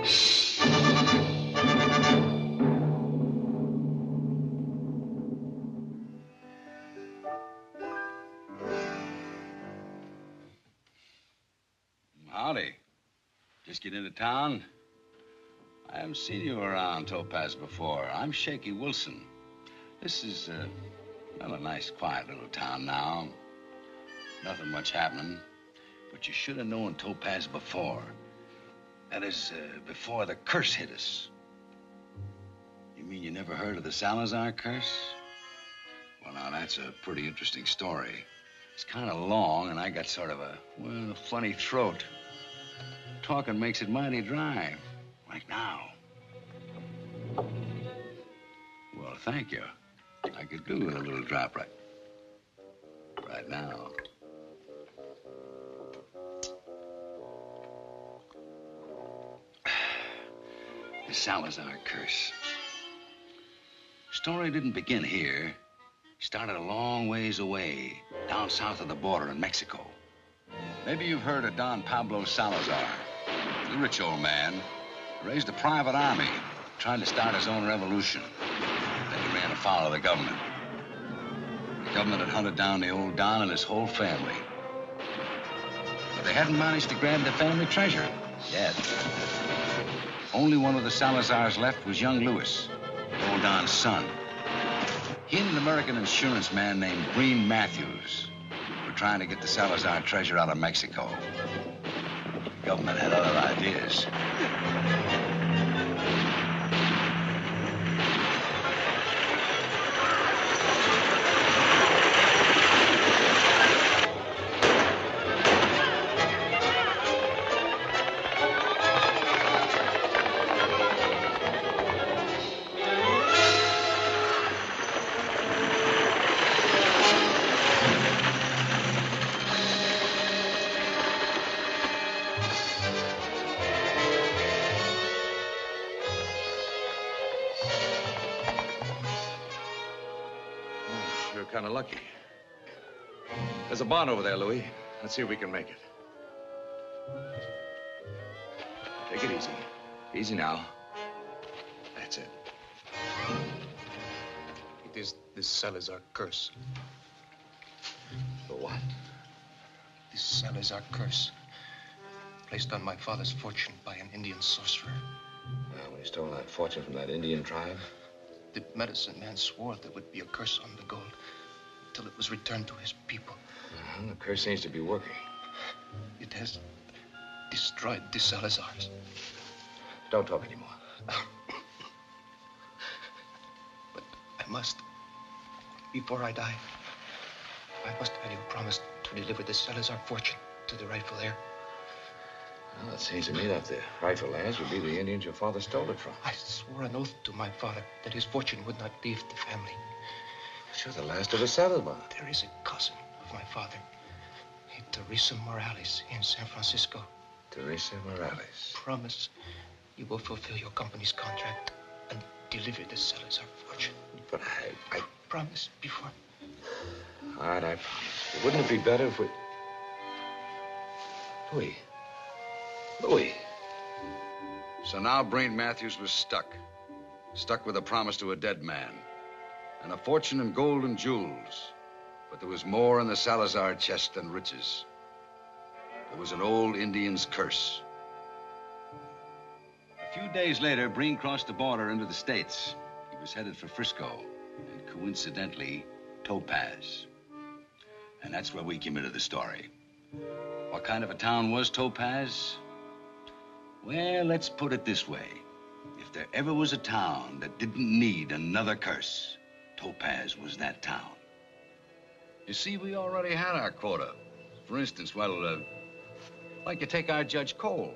Howdy. Just get into town? I haven't seen you around Topaz before. I'm Shaky Wilson. This is, well, a nice, quiet little town now. Nothing much happening. But you should have known Topaz before. That is, before the curse hit us. You mean you never heard of the Salazar curse? Well, now, that's a pretty interesting story. It's kind of long, and I got sort of a, well, a funny throat. Talking makes it mighty dry, like now. Well, thank you. I could do with a little drop right now. The Salazar curse. Story didn't begin here. Started a long ways away, down south of the border in Mexico. Maybe you've heard of Don Pablo Salazar. The rich old man. Raised a private army, tried to start his own revolution. Then he ran afoul of the government. The government had hunted down the old Don and his whole family. But they hadn't managed to grab the family treasure yet. Only one of the Salazars left was young Louis, old Don's son. He and an American insurance man named Breen Matthews were trying to get the Salazar treasure out of Mexico. The government had other ideas. Kind of lucky. There's a barn over there, Louis. Let's see if we can make it. Take it easy. Easy now. That's it. It is the Salazar curse. The what? The Salazar curse. Placed on my father's fortune by an Indian sorcerer. Well, when he stole that fortune from that Indian tribe? The medicine man swore there would be a curse on the gold until it was returned to his people. The curse seems to be working. It has destroyed the Salazars. Don't talk anymore. But I must. Before I die, I must have you promise to deliver the Salazar fortune to the rightful heir. Well, it seems to me that the rightful heirs would be the Indians your father stole it from. I swore an oath to my father that his fortune would not leave the family. But you're the last of the Salazar. There is a cousin of my father, a Teresa Morales in San Francisco. Teresa Morales. Promise you will fulfill your company's contract and deliver the Salazar fortune. But I promise before. All right, I promise. Wouldn't it be better if we... Louis. So now Breen Matthews was stuck. Stuck with a promise to a dead man. And a fortune in gold and jewels. But there was more in the Salazar chest than riches. There was an old Indian's curse. A few days later, Breen crossed the border into the States. He was headed for Frisco, and coincidentally, Topaz. And that's where we came into the story. What kind of a town was Topaz? Well, let's put it this way. If there ever was a town that didn't need another curse, Topaz was that town. You see, we already had our quota. For instance, well, like you take our Judge Cole,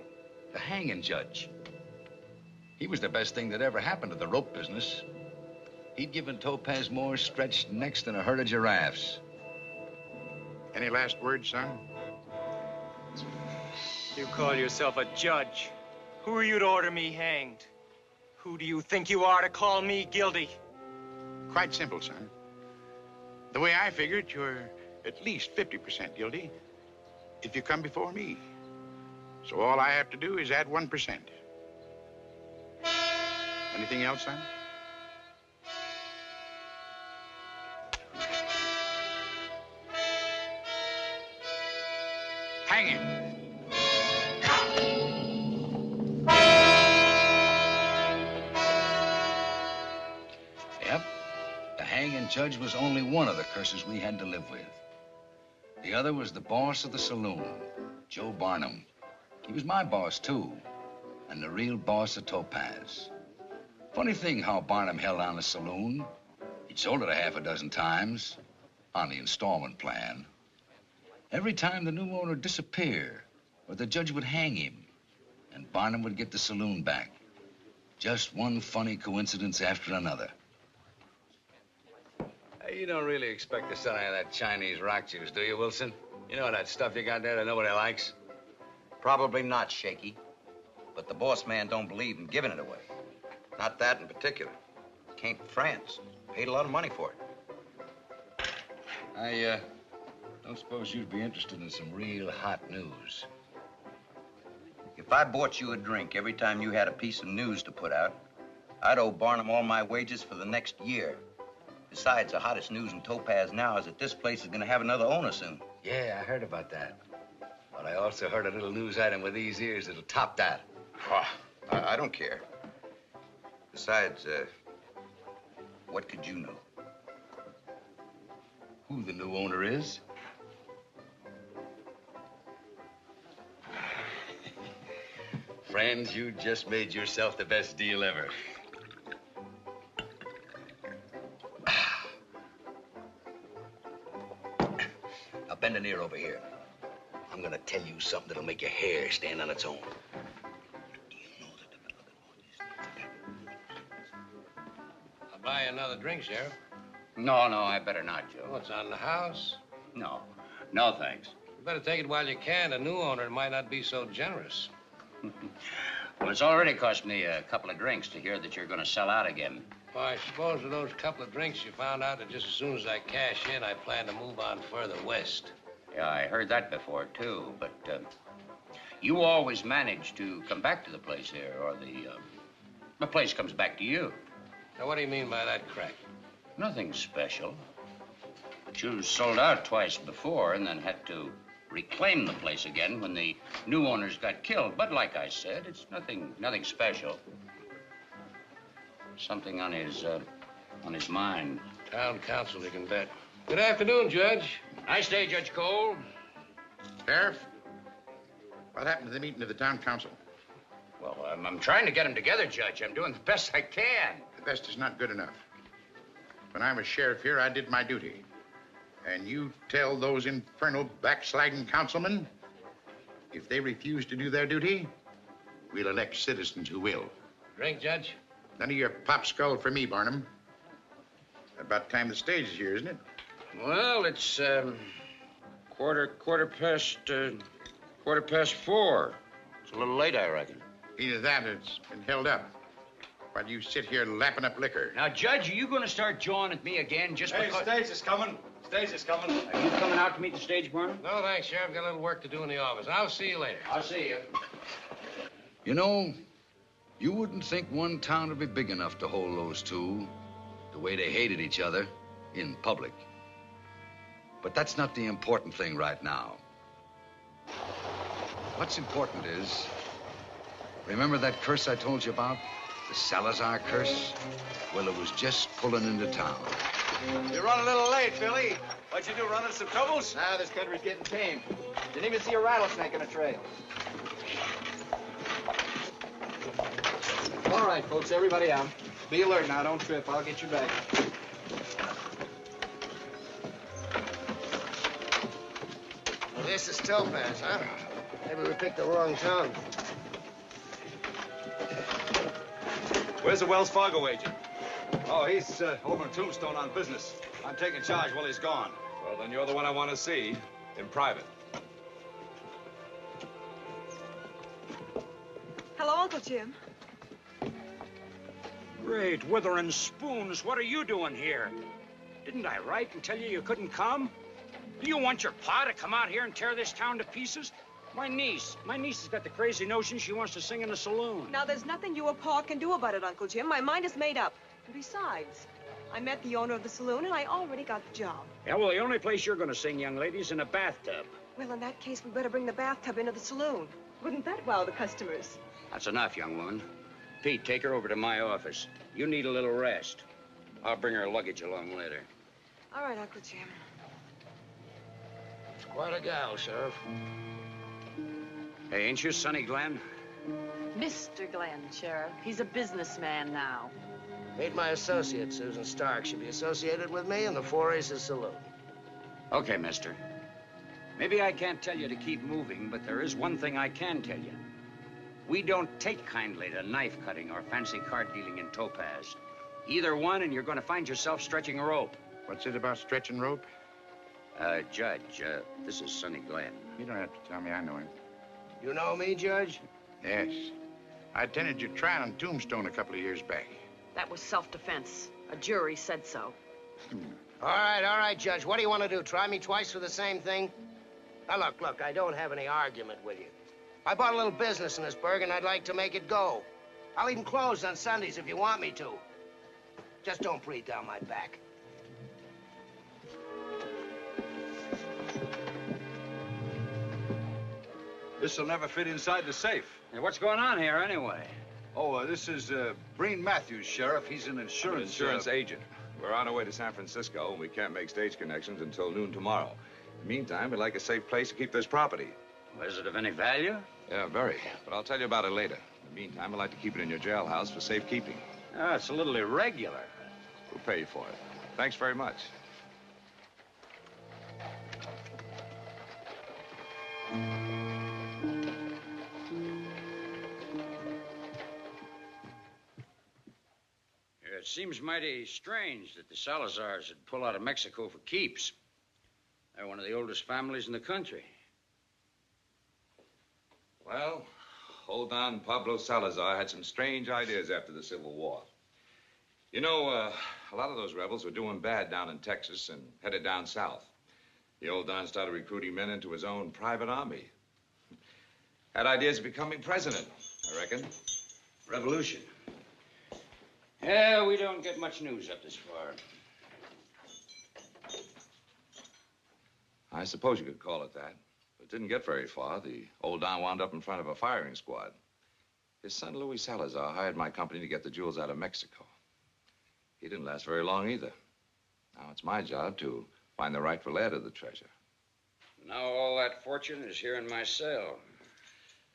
the hanging judge. He was the best thing that ever happened to the rope business. He'd given Topaz more stretched necks than a herd of giraffes. Any last words, son? You call yourself a judge. Who are you to order me hanged? Who do you think you are to call me guilty? Quite simple, son. The way I figured, you're at least 50% guilty if you come before me. So all I have to do is add 1%. Anything else, son? Hang him. Yep. The hanging judge was only one of the curses we had to live with. The other was the boss of the saloon, Joe Barnum. He was my boss, too, and the real boss of Topaz. Funny thing how Barnum held on the saloon. He'd sold it a half a dozen times on the installment plan. Every time the new owner disappeared, or the judge would hang him, and Barnum would get the saloon back. Just one funny coincidence after another. Hey, you don't really expect to sell any of that Chinese rock juice, do you, Wilson? You know that stuff you got there that nobody likes? Probably not, Shaky. But the boss man don't believe in giving it away. Not that in particular. Came from France. Paid a lot of money for it. I don't suppose you'd be interested in some real hot news. If I bought you a drink every time you had a piece of news to put out, I'd owe Barnum all my wages for the next year. Besides, the hottest news in Topaz now is that this place is going to have another owner soon. Yeah, I heard about that. But I also heard a little news item with these ears that'll top that. Oh, I don't care. Besides, what could you know? Who the new owner is? Friends, you just made yourself the best deal ever. Now bend an ear over here. I'm gonna tell you something that'll make your hair stand on its own. I'll buy you another drink, Sheriff. No, I better not, Joe. Oh, it's on the house. No. No, thanks. You better take it while you can. The new owner might not be so generous. Well, it's already cost me a couple of drinks to hear that you're going to sell out again. Well, I suppose with those couple of drinks you found out that just as soon as I cash in, I plan to move on further west. Yeah, I heard that before, too. But you always manage to come back to the place here, or the place comes back to you. Now, what do you mean by that crack? Nothing special. But you sold out twice before and then had to reclaim the place again when the new owners got killed. But like I said, it's nothing special. Something on his mind. Town council, you can bet. Good afternoon, Judge. Nice day, Judge Cole. Sheriff, what happened to the meeting of the town council? Well, I'm trying to get them together, Judge. I'm doing the best I can. The best is not good enough. When I was sheriff here, I did my duty. And you tell those infernal backsliding councilmen, if they refuse to do their duty, we'll elect citizens who will. Drink, Judge? None of your popskull for me, Barnum. About time the stage is here, isn't it? Well, it's quarter past 4. It's a little late, I reckon. Either that or it's been held up while you sit here lapping up liquor. Now, Judge, are you going to start jawing at me again just because... stage is coming. Stage is coming. Are you coming out to meet the stage, Barnum? No, thanks, Sheriff. Got a little work to do in the office. I'll see you later. I'll see you. You know, you wouldn't think one town would be big enough to hold those two, the way they hated each other in public. But that's not the important thing right now. What's important is, remember that curse I told you about? The Salazar curse? Well, it was just pulling into town. You're running a little late, Billy. What'd you do, run into some troubles? Nah, this country's getting tame. Didn't even see a rattlesnake in a trail. All right, folks, everybody out. Be alert now, don't trip. I'll get you back. This is Topaz, huh? Maybe we picked the wrong town. Where's the Wells Fargo agent? Oh, he's over in Tombstone on business. I'm taking charge while he's gone. Well, then you're the one I want to see in private. Hello, Uncle Jim. Great withering spoons, what are you doing here? Didn't I write and tell you you couldn't come? Do you want your pa to come out here and tear this town to pieces? My niece. My niece has got the crazy notion she wants to sing in a saloon. Now, there's nothing you or Pa can do about it, Uncle Jim. My mind is made up. And besides, I met the owner of the saloon, and I already got the job. Yeah, well, the only place you're going to sing, young lady, is in a bathtub. Well, in that case, we better bring the bathtub into the saloon. Wouldn't that wow the customers? That's enough, young woman. Pete, take her over to my office. You need a little rest. I'll bring her luggage along later. All right, Uncle Jim. It's quite a gal, Sheriff. Hey, ain't you Sonny Glenn? Mr. Glenn, Sheriff. He's a businessman now. Meet my associate, Susan Stark. She'll be associated with me in the Four Aces Saloon. Okay, mister. Maybe I can't tell you to keep moving, but there is one thing I can tell you. We don't take kindly to knife cutting or fancy card dealing in Topaz. Either one, and you're going to find yourself stretching a rope. What's it about stretching rope? Judge, this is Sonny Glenn. You don't have to tell me. I know him. You know me, Judge? Yes. I attended your trial in Tombstone a couple of years back. That was self-defense. A jury said so. All right, Judge. What do you want to do? Try me twice for the same thing? Now, look, I don't have any argument with you. I bought a little business in this burg, and I'd like to make it go. I'll even close on Sundays if you want me to. Just don't breathe down my back. This'll never fit inside the safe. Hey, what's going on here, anyway? Oh, this is Breen Matthews, Sheriff. He's an insurance agent. We're on our way to San Francisco, and we can't make stage connections until noon tomorrow. In the meantime, we'd like a safe place to keep this property. Well, is it of any value? Yeah, very. But I'll tell you about it later. In the meantime, I'd like to keep it in your jailhouse for safekeeping. Oh, it's a little irregular. We'll pay you for it. Thanks very much. It seems mighty strange that the Salazars would pull out of Mexico for keeps. They're one of the oldest families in the country. Well, old Don Pablo Salazar had some strange ideas after the Civil War. You know, a lot of those rebels were doing bad down in Texas and headed down south. The old Don started recruiting men into his own private army. Had ideas of becoming president, I reckon. Revolution. Yeah, we don't get much news up this far. I suppose you could call it that. But it didn't get very far. The old Don wound up in front of a firing squad. His son, Louis Salazar, hired my company to get the jewels out of Mexico. He didn't last very long either. Now it's my job to find the rightful heir to the treasure. Now all that fortune is here in my cell.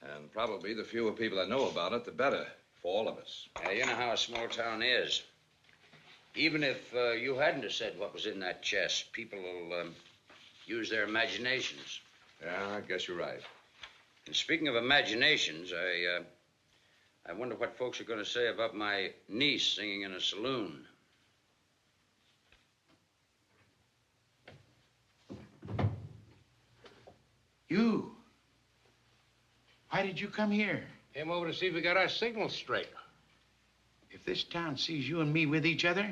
And probably the fewer people that know about it, the better for all of us. You know how a small town is. Even if you hadn't have said what was in that chest, people will use their imaginations. Yeah, I guess you're right. And speaking of imaginations, I wonder what folks are going to say about my niece singing in a saloon. You? Why did you come here? Came over to see if we got our signals straight. If this town sees you and me with each other,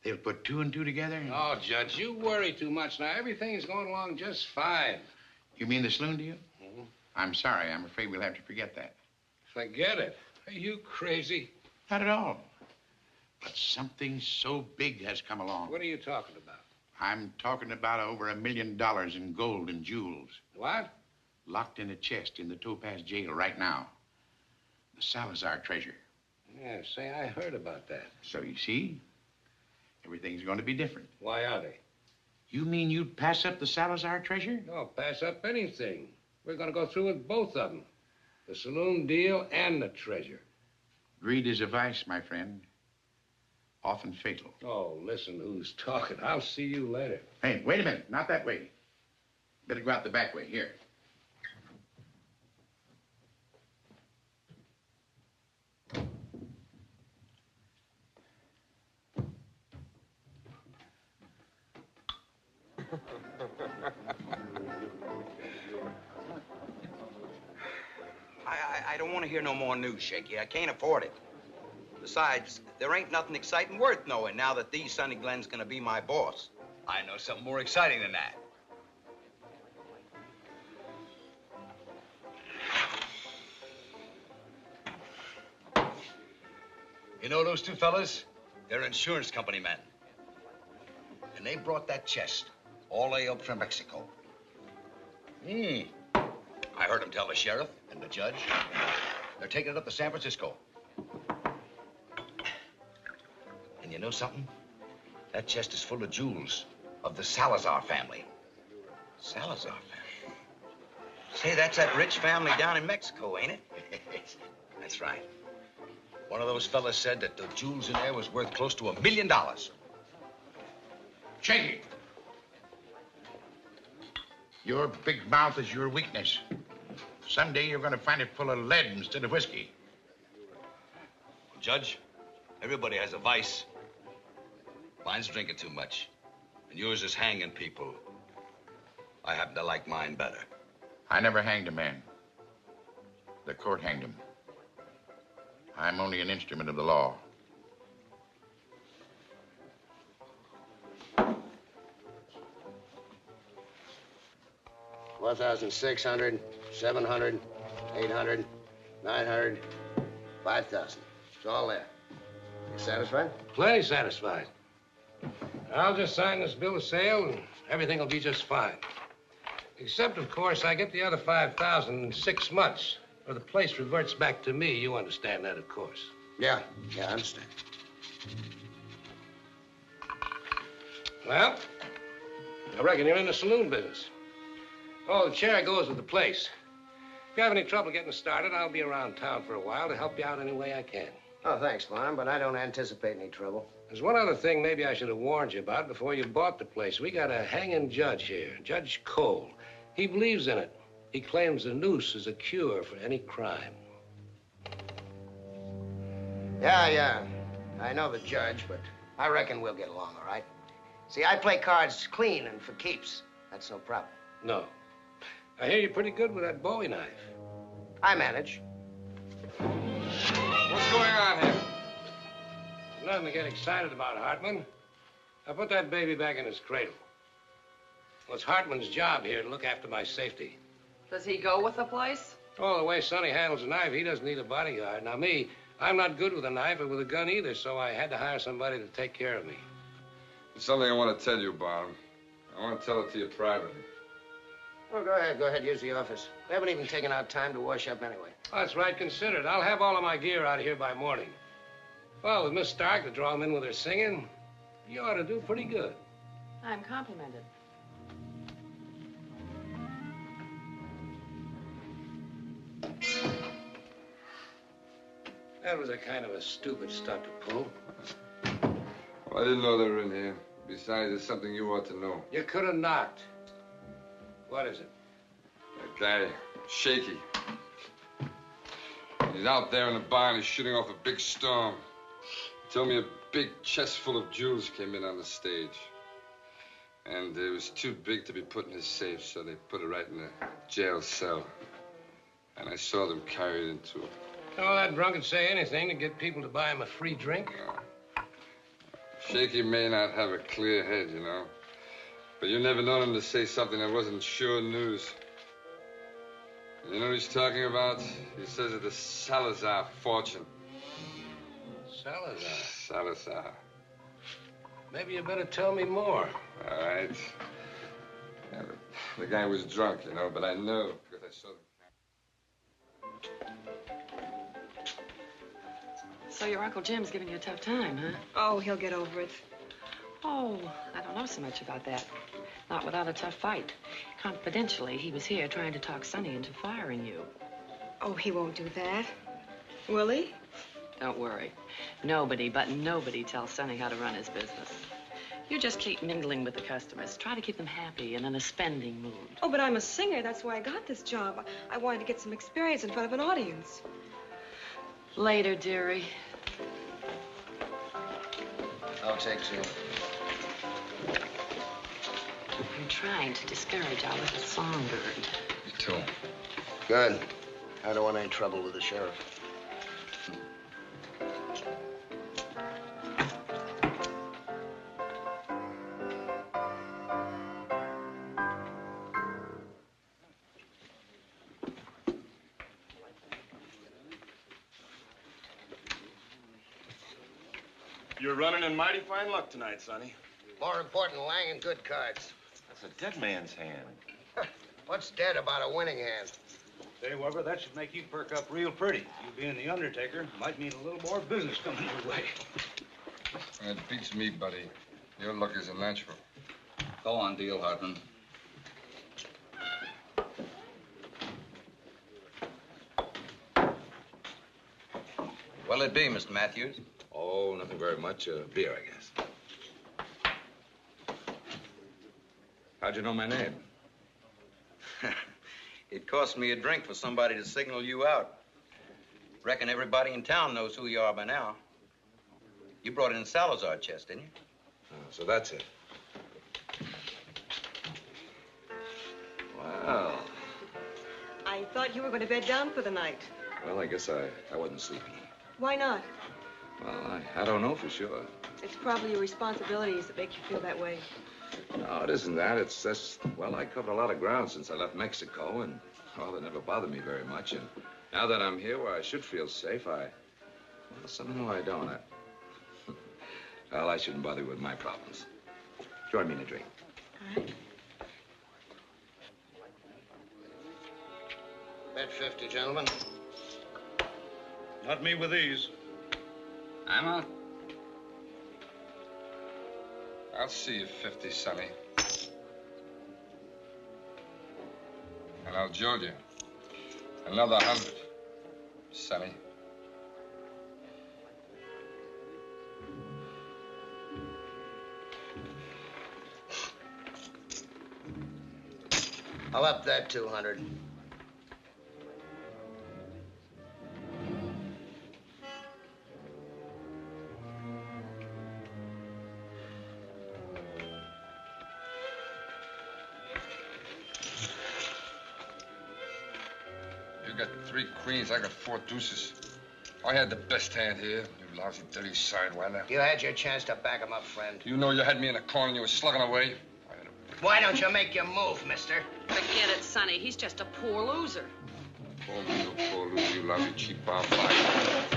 they'll put two and two together. Oh, Judge, you worry too much now. Everything's going along just fine. You mean the saloon deal? Mm-hmm. I'm sorry. I'm afraid we'll have to forget that. Forget it. Are you crazy? Not at all. But something so big has come along. What are you talking about? I'm talking about over $1 million in gold and jewels. What? Locked in a chest in the Topaz jail right now. The Salazar treasure. Yeah, say, I heard about that. So you see, everything's going to be different. Why are they? You mean you'd pass up the Salazar treasure? No, pass up anything. We're going to go through with both of them. The saloon deal and the treasure. Greed is a vice, my friend. Often fatal. Oh, listen who's talking. I'll see you later. Hey, wait a minute. Not that way. Better go out the back way. Here. I don't want to hear no more news, Shaky. I can't afford it. Besides, there ain't nothing exciting worth knowing now that the Sonny Glenn's gonna be my boss. I know something more exciting than that. You know those two fellas? They're insurance company men. And they brought that chest all the way up from Mexico. I heard them tell the sheriff and the judge. They're taking it up to San Francisco. And you know something? That chest is full of jewels of the Salazar family. Salazar family? Say, that's that rich family down in Mexico, ain't it? That's right. One of those fellas said that the jewels in there was worth close to $1 million. Shaky. Your big mouth is your weakness. Someday you're going to find it full of lead instead of whiskey. Judge, everybody has a vice. Mine's drinking too much. And yours is hanging people. I happen to like mine better. I never hanged a man. The court hanged him. I'm only an instrument of the law. $1,600, $700, $800, $900, $5,000. It's all there. You satisfied? Plenty satisfied. I'll just sign this bill of sale and everything will be just fine. Except, of course, I get the other $5,000 in 6 months, or the place reverts back to me. You understand that, of course. Yeah, I understand. Well, I reckon you're in the saloon business. Oh, the chair goes with the place. If you have any trouble getting started, I'll be around town for a while to help you out any way I can. Oh, thanks, Farm, but I don't anticipate any trouble. There's one other thing maybe I should have warned you about before you bought the place. We got a hanging judge here, Judge Cole. He believes in it. He claims the noose is a cure for any crime. Yeah. I know the judge, but I reckon we'll get along all right. See, I play cards clean and for keeps. That's no problem. No. I hear you're pretty good with that Bowie knife. I manage. What's going on here? Nothing to get excited about, Hartman. Now put that baby back in his cradle. Well, it's Hartman's job here to look after my safety. Does he go with the place? Oh, the way Sonny handles a knife, he doesn't need a bodyguard. Now, me, I'm not good with a knife or with a gun either, so I had to hire somebody to take care of me. There's something I want to tell you, Barnum. I want to tell it to you privately. Well, go ahead, use the office. We haven't even taken out time to wash up anyway. Oh, that's right, considered. I'll have all of my gear out of here by morning. Well, with Miss Stark to draw him in with her singing, you ought to do pretty good. I'm complimented. That was a kind of a stupid stunt to pull. Well, I didn't know they were in here. Besides, it's something you ought to know. You could have knocked. What is it? That guy, Shaky. He's out there in the barn. He's shooting off a big storm. He told me a big chest full of jewels came in on the stage. And it was too big to be put in his safe, so they put it right in the jail cell. And I saw them carry it into it. Oh, that drunk would say anything to get people to buy him a free drink. Shaky may not have a clear head, you know. But you never known him to say something that wasn't sure news. You know what he's talking about? He says it's the Salazar fortune. Salazar? Salazar. Maybe you better tell me more. All right. Yeah, the guy was drunk, you know, but I know because I saw them. So your Uncle Jim's giving you a tough time, huh? Oh, he'll get over it. Oh, I don't know so much about that. Not without a tough fight. Confidentially, he was here trying to talk Sonny into firing you. Oh, he won't do that. Will he? Don't worry. Nobody, but nobody tells Sonny how to run his business. You just keep mingling with the customers. Try to keep them happy and in a spending mood. Oh, but I'm a singer. That's why I got this job. I wanted to get some experience in front of an audience. Later, dearie. I'll take two. I'm trying to discourage our little songbird. Me too. Good. I don't want any trouble with the sheriff. You're running in mighty fine luck tonight, Sonny. More important, Lang, and good cards. That's a dead man's hand. What's dead about a winning hand? Say, Weber, that should make you perk up real pretty. You being the Undertaker might mean a little more business coming your way. It beats me, buddy. Your luck isn't natural. Go on, deal, Hartman. What'll it be, Mr. Matthews? Oh, nothing very much. Beer, I guess. How'd you know my name? It cost me a drink for somebody to signal you out. Reckon everybody in town knows who you are by now. You brought in Salazar chest, didn't you? So that's it. Wow. I thought you were going to bed down for the night. Well, I guess I wasn't sleeping. Why not? Well, I don't know for sure. It's probably your responsibilities that make you feel that way. No, it isn't that. It's just, well, I covered a lot of ground since I left Mexico, and, well, it never bothered me very much. And now that I'm here where I should feel safe, well, somehow I don't. Well, I shouldn't bother you with my problems. Join me in a drink. All right. Bet 50, gentlemen. Not me with these. I'm out. I'll see you 50, Sonny. And I'll join you. Another 100, Sonny. I'll up that 200. You got 3 queens, I got 4 deuces. I had the best hand here, you lousy, dirty sidewinder. You had your chance to back him up, friend. You know you had me in a corner and you were slugging away. Why don't you make your move, mister? Forget it, Sonny. He's just a poor loser. Poor loser, you lousy, cheap bar fight.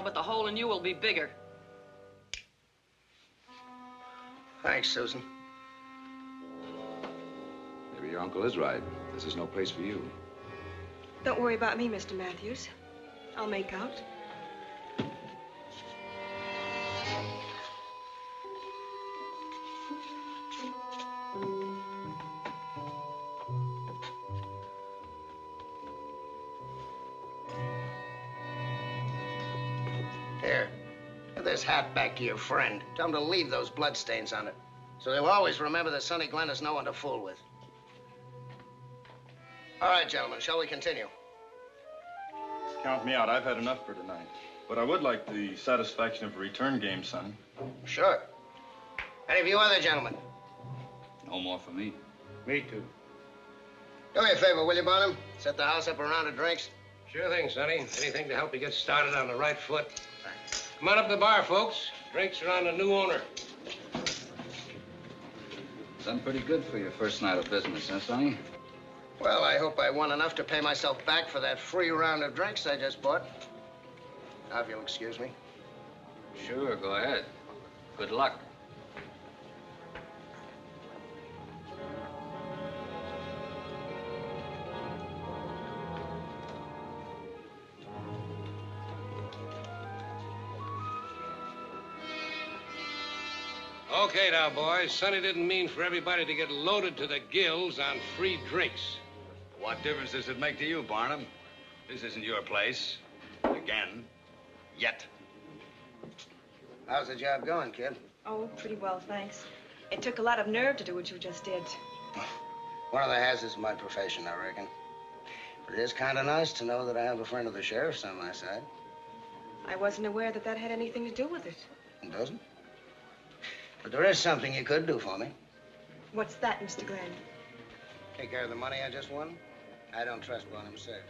But the hole in you will be bigger. Thanks, Susan. Maybe your uncle is right. This is no place for you. Don't worry about me, Mr. Matthews. I'll make out. Here, give this hat back to your friend. Tell him to leave those bloodstains on it, so they'll always remember that Sonny Glenn is no one to fool with. All right, gentlemen, shall we continue? Count me out. I've had enough for tonight. But I would like the satisfaction of a return game, Sonny. Sure. Any of you other gentlemen? No more for me. Me too. Do me a favor, will you, Barnum? Set the house up a round of drinks. Sure thing, Sonny. Anything to help you get started on the right foot. Come on up to the bar, folks. Drinks are on the new owner. Done pretty good for your first night of business, huh, Sonny? Well, I hope I won enough to pay myself back for that free round of drinks I just bought. Now, if you'll excuse me. Sure, go ahead. Good luck. Okay now, boys. Sonny didn't mean for everybody to get loaded to the gills on free drinks. What difference does it make to you, Barnum? This isn't your place. Again. Yet. How's the job going, kid? Oh, pretty well, thanks. It took a lot of nerve to do what you just did. One of the hazards of my profession, I reckon. But it is kind of nice to know that I have a friend of the sheriff's on my side. I wasn't aware that that had anything to do with it. It doesn't? But there is something you could do for me. What's that, Mr. Glenn? Take care of the money I just won. I don't trust Bonham safe.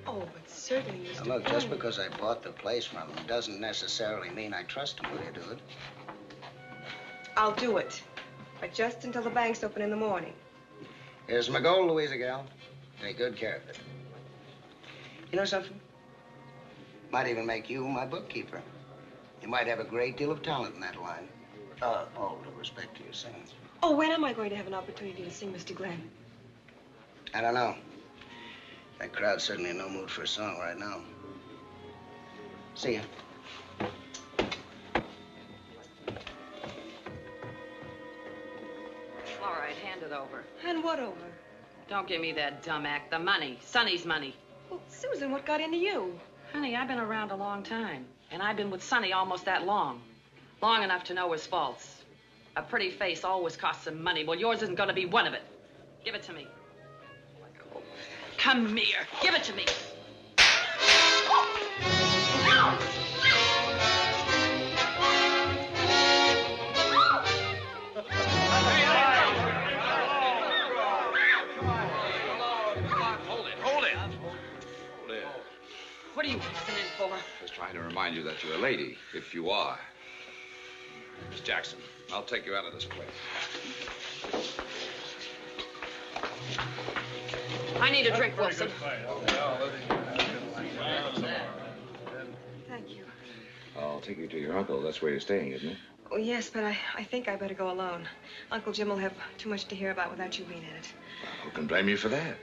Oh, but certainly, Mr. Now, look, Glenn. just because I bought the place from him doesn't necessarily mean I trust him. Will you do it? I'll do it. But just until the bank's open in the morning. Here's my gold, Louisa gal. Take good care of it. You know something? Might even make you my bookkeeper. You might have a great deal of talent in that line. All due respect to your singing. Oh, when am I going to have an opportunity to sing, Mr. Glenn? I don't know. That crowd's certainly in no mood for a song right now. See ya. All right, hand it over. Hand what over? Don't give me that dumb act. The money. Sonny's money. Well, Susan, what got into you? Honey, I've been around a long time. And I've been with Sonny almost that long. Long enough to know his faults. A pretty face always costs some money. Well, yours isn't going to be one of it. Give it to me. Come here. Give it to me. What are you listening for? Just trying to remind you that you're a lady, if you are. Miss Jackson, I'll take you out of this place. I need a drink, Wilson. Thank you. I'll take you to your uncle. That's where you're staying, isn't it? Oh, yes, but I think I better go alone. Uncle Jim will have too much to hear about without you being in it. Who can blame you for that?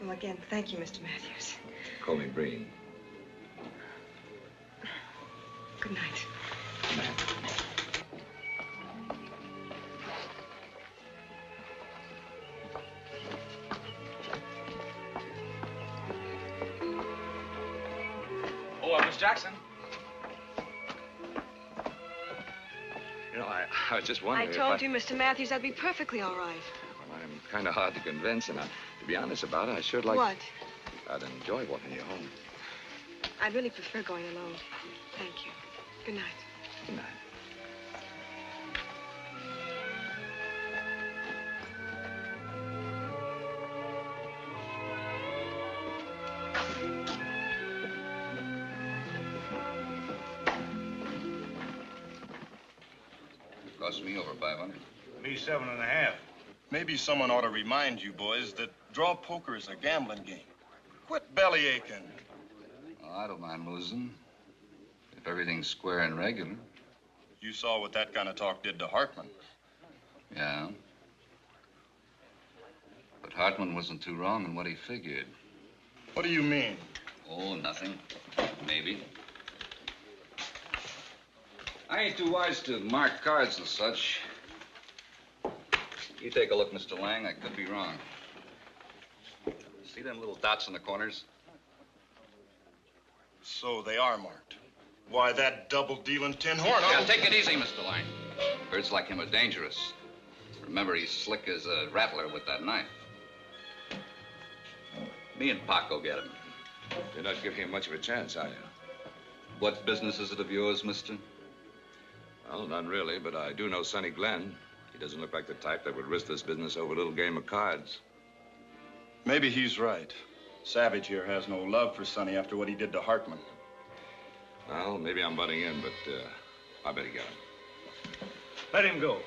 Well, again, thank you, Mr. Matthews. Call me Breen. Good night. Good night. Oh, Miss Jackson. You know, I was just wondering I told you, Mr. Matthews, I'd be perfectly all right. Well, I'm kind of hard to convince, and to be honest about it, I sure like... What? I'd enjoy walking you home. I'd really prefer going alone. Thank you. Good night. Good night. Cost me over 500. Me 7.5. Maybe someone ought to remind you boys that draw poker is a gambling game. Quit belly aching. Oh, I don't mind losing. If everything's square and regular. You saw what that kind of talk did to Hartman. Yeah. But Hartman wasn't too wrong in what he figured. What do you mean? Oh, nothing. Maybe. I ain't too wise to mark cards and such. You take a look, Mr. Lang. I could be wrong. See them little dots in the corners? So they are marked. Why, that double-dealing tin horn... Now, take it easy, Mr. Lang. Birds like him are dangerous. Remember, he's slick as a rattler with that knife. Me and Paco get him. You're not giving him much of a chance, are you? What business is it of yours, mister? Well, none really, but I do know Sonny Glenn. He doesn't look like the type that would risk this business over a little game of cards. Maybe he's right. Savage here has no love for Sonny after what he did to Hartman. Well, maybe I'm butting in, but I better get him. Let him go.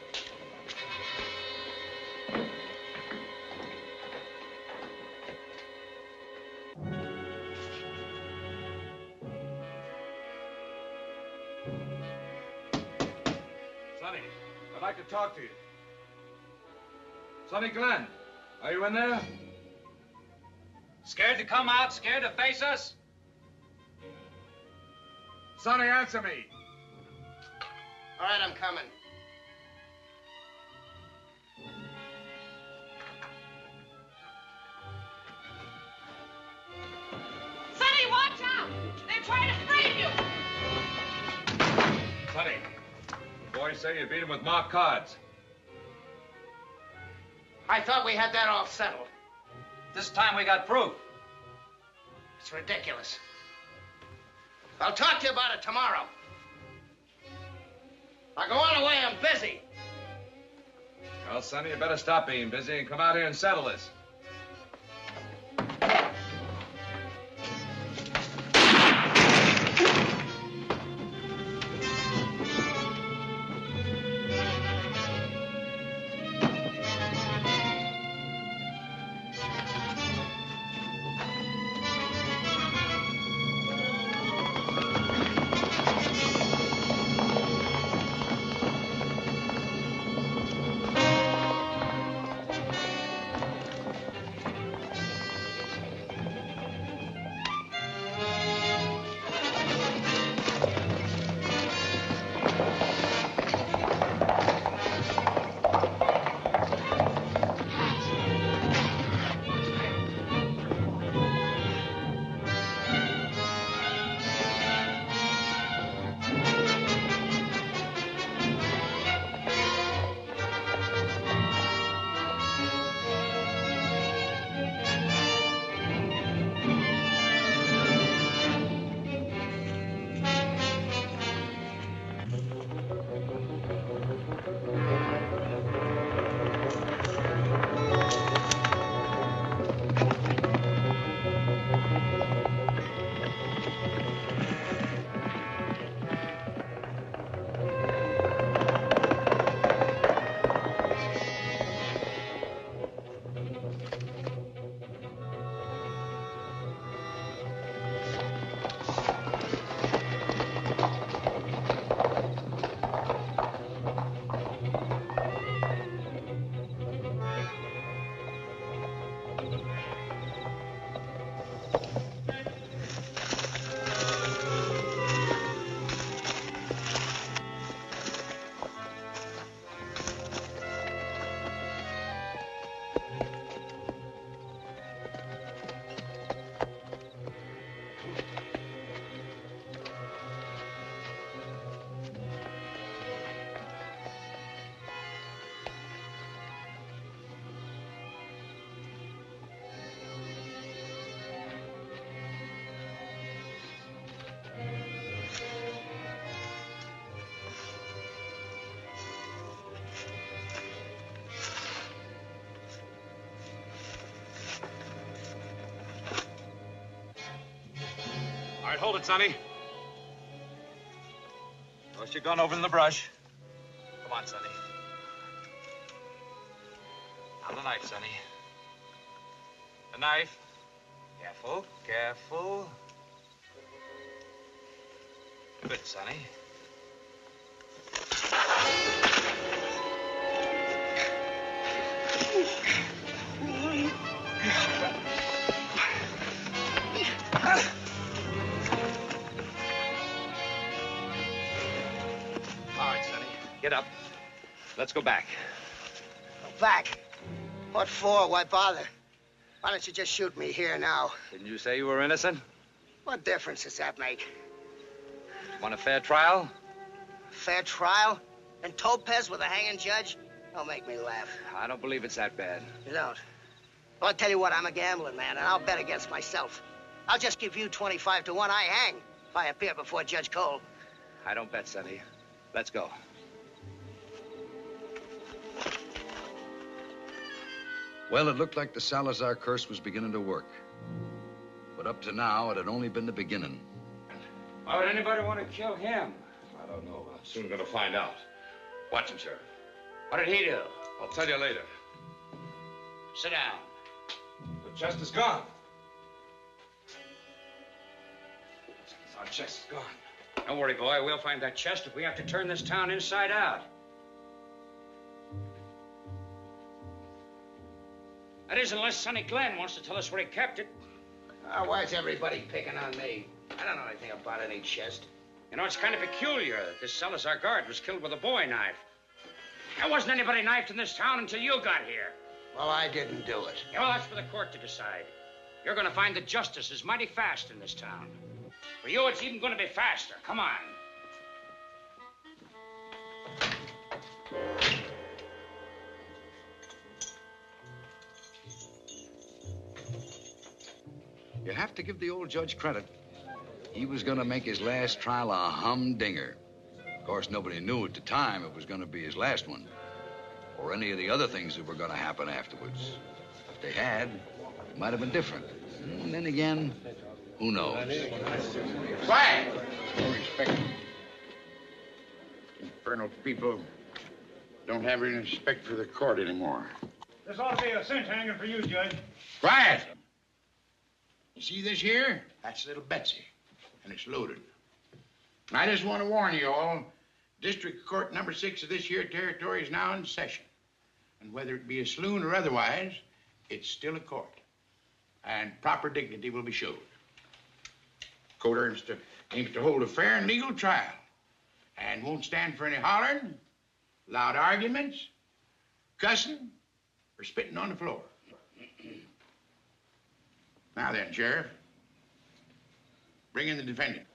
Sonny, I'd like to talk to you. Sonny Glenn, are you in there? Scared to come out? Scared to face us? Sonny, answer me. All right, I'm coming. Sonny, watch out! They're trying to frame Sonny, the boys say you beat him with marked cards. I thought we had that all settled. This time we got proof. It's ridiculous. I'll talk to you about it tomorrow. Now go on away, I'm busy. Well, Sonny, you better stop being busy and come out here and settle this. All right, hold it, Sonny. Toss your gun over in the brush. Come on, Sonny. Now the knife, Sonny. The knife. Careful, careful. Good, Sonny. All right, Sonny. Get up. Let's go back. Go back? What for? Why bother? Why don't you just shoot me here now? Didn't you say you were innocent? What difference does that make? Want a fair trial? Fair trial? And Topaz with a hanging judge? Don't make me laugh. I don't believe it's that bad. You don't? Well, I'll tell you what, I'm a gambling man, and I'll bet against myself. I'll just give you 25 to 1. I hang if I appear before Judge Cole. I don't bet, Sonny. Let's go. Well, it looked like the Salazar curse was beginning to work. But up to now, it had only been the beginning. Why would anybody want to kill him? I don't know. I'm soon going to find out. Watch him, Sheriff. What did he do? I'll tell you later. Sit down. The chest is gone. Our chest is gone. Don't worry, boy. We'll find that chest if we have to turn this town inside out. That is, unless Sonny Glenn wants to tell us where he kept it. Why is everybody picking on me? I don't know anything about any chest. You know, it's kind of peculiar that this Salazar guard was killed with a bowie knife. There wasn't anybody knifed in this town until you got here. Well, I didn't do it. Yeah, well, that's for the court to decide. You're going to find that justice is mighty fast in this town. For you, it's even going to be faster. Come on. You have to give the old judge credit. He was going to make his last trial a humdinger. Of course, nobody knew at the time it was going to be his last one, or any of the other things that were going to happen afterwards. If they had, it might have been different. And then again, who knows? Quiet! No respect. Infernal people don't have any respect for the court anymore. This ought to be a cinch hanging for you, Judge. Quiet! You see this here? That's little Betsy, and it's loaded. And I just want to warn you all, District Court number 6 of this here territory is now in session. And whether it be a saloon or otherwise, it's still a court. And proper dignity will be showed. Court aims to hold a fair and legal trial, and won't stand for any hollering, loud arguments, cussing, or spitting on the floor. Now then, Sheriff, bring in the defendant.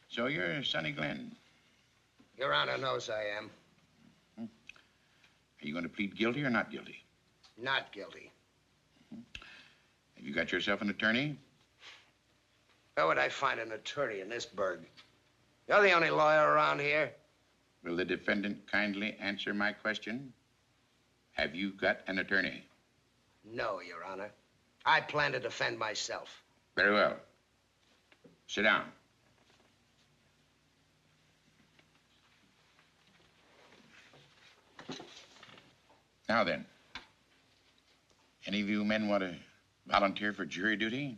So you're Sonny Glenn? Your Honor knows I am. Are you going to plead guilty or not guilty? Not guilty. Have you got yourself an attorney? Where would I find an attorney in this burg? You're the only lawyer around here. Will the defendant kindly answer my question? Have you got an attorney? No, Your Honor. I plan to defend myself. Very well. Sit down. Now then, any of you men want to volunteer for jury duty?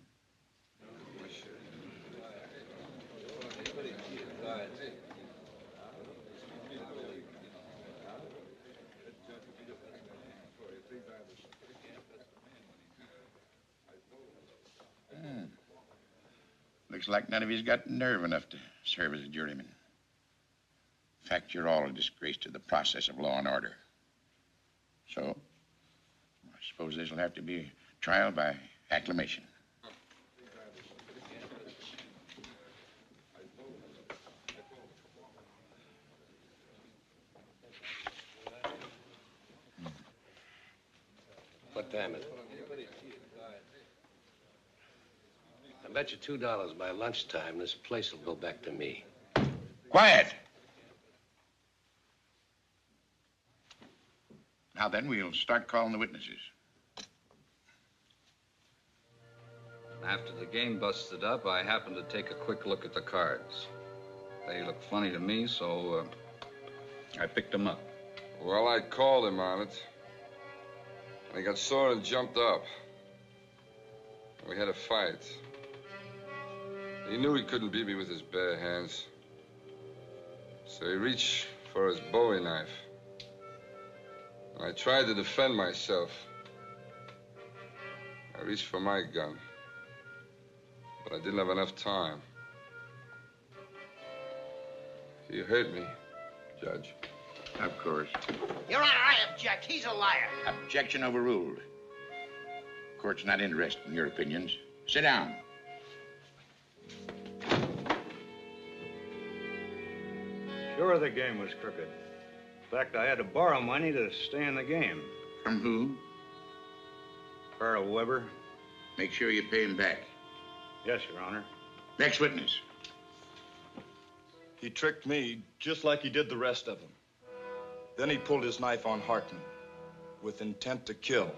Looks like none of you's got nerve enough to serve as a juryman. In fact, you're all a disgrace to the process of law and order. So, I suppose this will have to be a trial by acclamation. What time is it? I bet you $2 by lunchtime, this place will go back to me. Quiet! Now then, we'll start calling the witnesses. After the game busted up, I happened to take a quick look at the cards. They looked funny to me, so I picked them up. Well, I called him on it. And he got sore and jumped up. We had a fight. He knew he couldn't beat me with his bare hands. So he reached for his Bowie knife. I tried to defend myself. I reached for my gun. But I didn't have enough time. He hurt me, Judge. Of course. Your Honor, I object. He's a liar. Objection overruled. Court's not interested in your opinions. Sit down. Sure, the game was crooked. In fact, I had to borrow money to stay in the game. From who? Carl Weber. Make sure you pay him back. Yes, Your Honor. Next witness. He tricked me just like he did the rest of them. Then he pulled his knife on Hartman with intent to kill.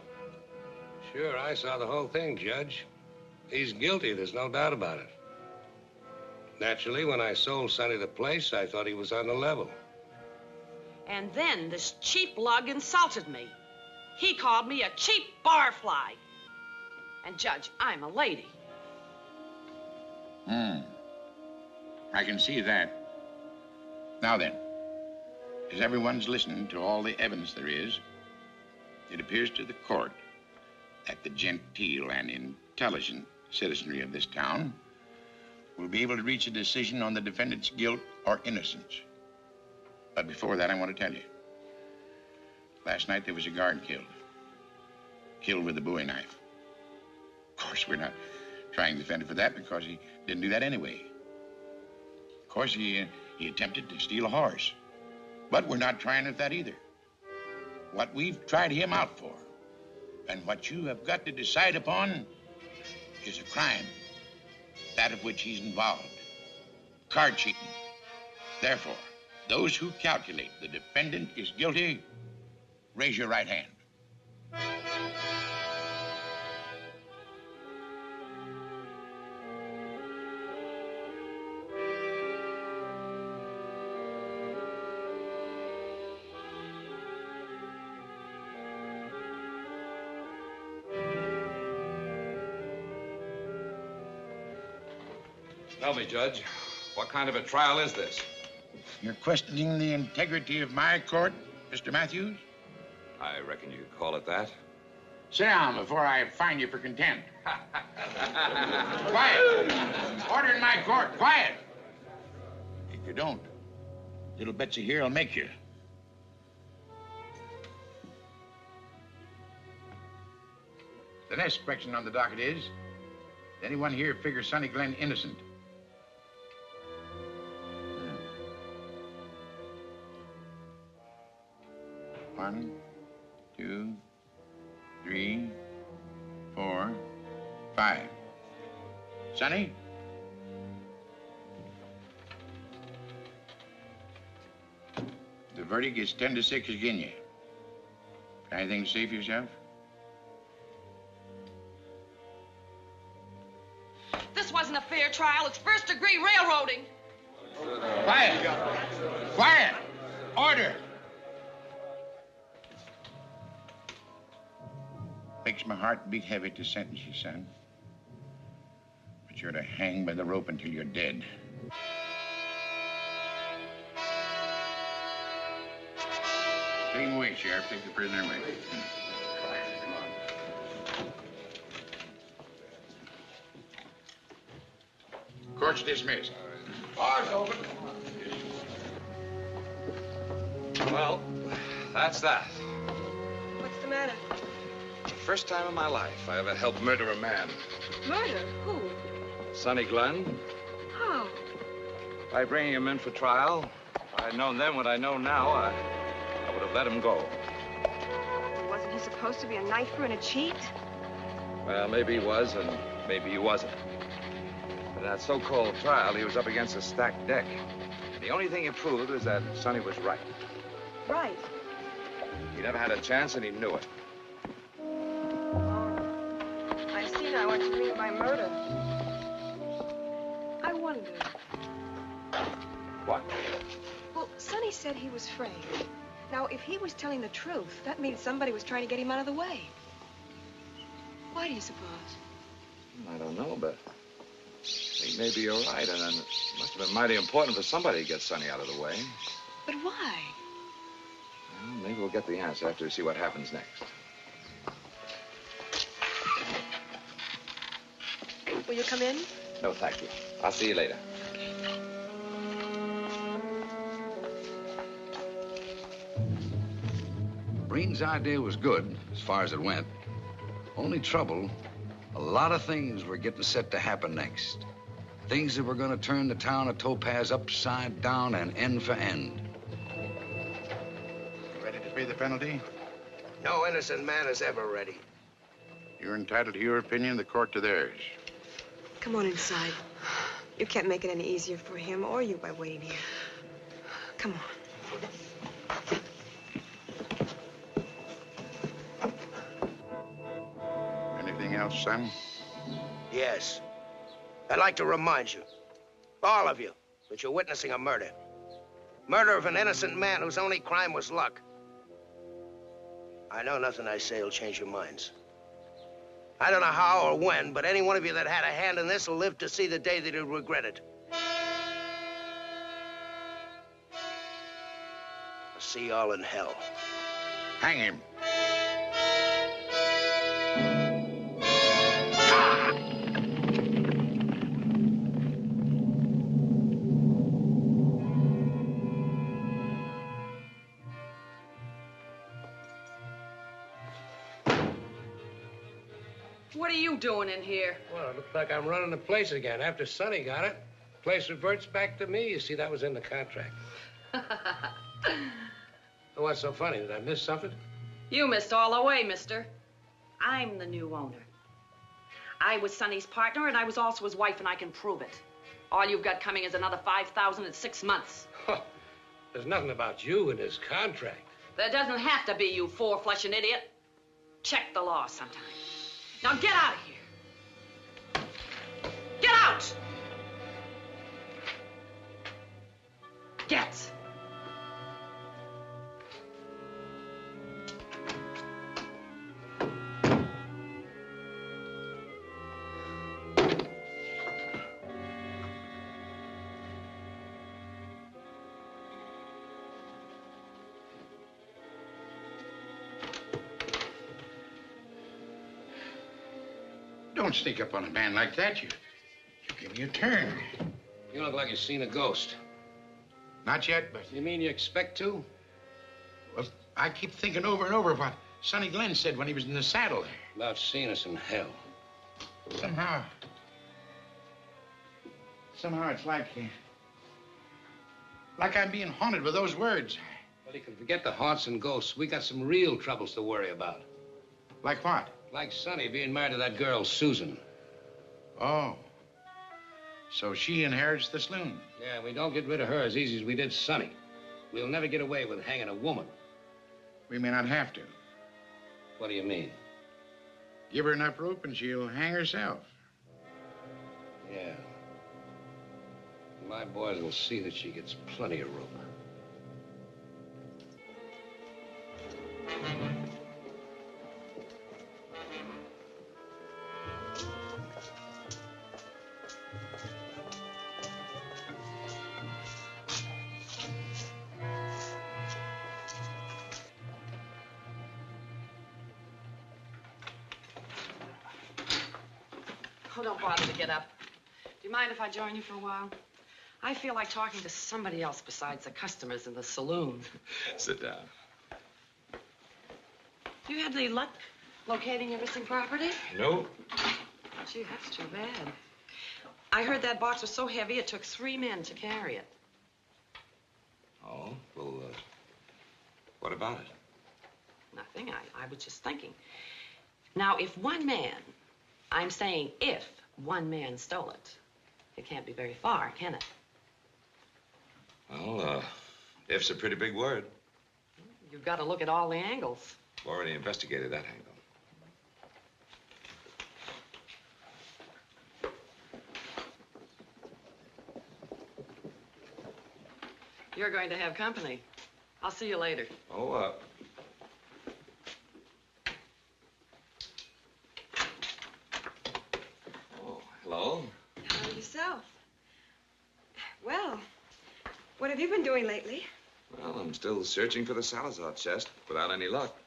Sure, I saw the whole thing, Judge. He's guilty, there's no doubt about it. Naturally, when I sold Sonny the place, I thought he was on the level. And then this cheap lug insulted me. He called me a cheap barfly. And, Judge, I'm a lady. I can see that. Now then, as everyone's listened to all the evidence there is, it appears to the court that the genteel and intelligent citizenry of this town will be able to reach a decision on the defendant's guilt or innocence. But before that, I want to tell you. Last night, there was a guard killed. Killed with a Bowie knife. Of course, we're not trying the defendant for that because he didn't do that anyway. course, he attempted to steal a horse. But we're not trying at that either. What we've tried him out for, and what you have got to decide upon, is a crime, that of which he's involved. Card cheating. Therefore, those who calculate the defendant is guilty, raise your right hand. Tell me, Judge, what kind of a trial is this? You're questioning the integrity of my court, Mr. Matthews? I reckon you could call it that. Sit down before I fine you for contempt. Quiet. Order in my court. Quiet. If you don't, little Betsy here will make you. The next question on the docket is, does anyone here figure Sonny Glenn innocent? One, two, three, 4, 5. Sonny? The verdict is 10-6 against you. Anything to say for yourself? This wasn't a fair trial. It's first-degree railroading. Quiet! Quiet! Order! Makes my heart beat heavy to sentence you, son. But you're to hang by the rope until you're dead. Take him away, Sheriff. Take the prisoner away. Court's dismissed. Bar's open. Well, that's that. What's the matter? The first time in my life I ever helped murder a man. Murder? Who? Sonny Glenn. How? By bringing him in for trial. If I had known then what I know now, I would have let him go. Wasn't he supposed to be a knifer and a cheat? Well, maybe he was, and maybe he wasn't. But in that so-called trial, he was up against a stacked deck. The only thing he proved was that Sonny was right. Right. He never had a chance, and he knew it. I see now what you mean by murder. I wonder. What? Well, Sonny said he was framed. Now, if he was telling the truth, that means somebody was trying to get him out of the way. Why do you suppose? I don't know, but I think maybe you're right, and then it must have been mighty important for somebody to get Sonny out of the way. But why? Well, maybe we'll get the answer after we see what happens next. Will you come in? No, thank you. I'll see you later. Breen's idea was good, as far as it went. Only trouble, a lot of things were getting set to happen next. Things that were going to turn the town of Topaz upside down and end for end. Ready to pay the penalty? No innocent man is ever ready. You're entitled to your opinion, the court to theirs. Come on inside. You can't make it any easier for him or you by waiting here. Come on. Anything else, son? Yes. I'd like to remind you, all of you, that you're witnessing a murder. Murder of an innocent man whose only crime was luck. I know nothing I say will change your minds. I don't know how or when, but any one of you that had a hand in this will live to see the day that he'll regret it. I'll see you all in hell. Hang him. What are you doing in here? Well, it looks like I'm running the place again after Sonny got it. Place reverts back to me. You see, that was in the contract. What's so funny? Did I miss something? You missed all the way, mister. I'm the new owner. I was Sonny's partner, and I was also his wife, and I can prove it. All you've got coming is another $5,000 in 6 months. There's nothing about you in this contract. There doesn't have to be, you four-flushing idiot. Check the law sometime. Now get out of here. Get out! Get! Don't sneak up on a man like that. You give me a turn. You look like you've seen a ghost. Not yet, but... You mean you expect to? Well, I keep thinking over and over what Sonny Glenn said when he was in the saddle there. About seeing us in hell. Somehow it's like I'm being haunted with those words. Well, you can forget the haunts and ghosts. We got some real troubles to worry about. Like what? Like Sonny being married to that girl, Susan. Oh. So she inherits the saloon. Yeah, we don't get rid of her as easy as we did Sonny. We'll never get away with hanging a woman. We may not have to. What do you mean? Give her enough rope and she'll hang herself. Yeah. My boys will see that she gets plenty of rope. Oh, don't bother to get up. Do you mind if I join you for a while? I feel like talking to somebody else besides the customers in the saloon. Sit down. You had any luck locating your missing property? No. Gee, that's too bad. I heard that box was so heavy it took 3 men to carry it. Oh, well, what about it? Nothing. I was just thinking. Now, if one man, I'm saying if one man stole it, it can't be very far, can it? Well, if's a pretty big word. You've got to look at all the angles. I've already investigated that angle. You're going to have company. I'll see you later. Oh, hello? How yourself? Well, what have you been doing lately? Well, I'm still searching for the Salazar chest without any luck.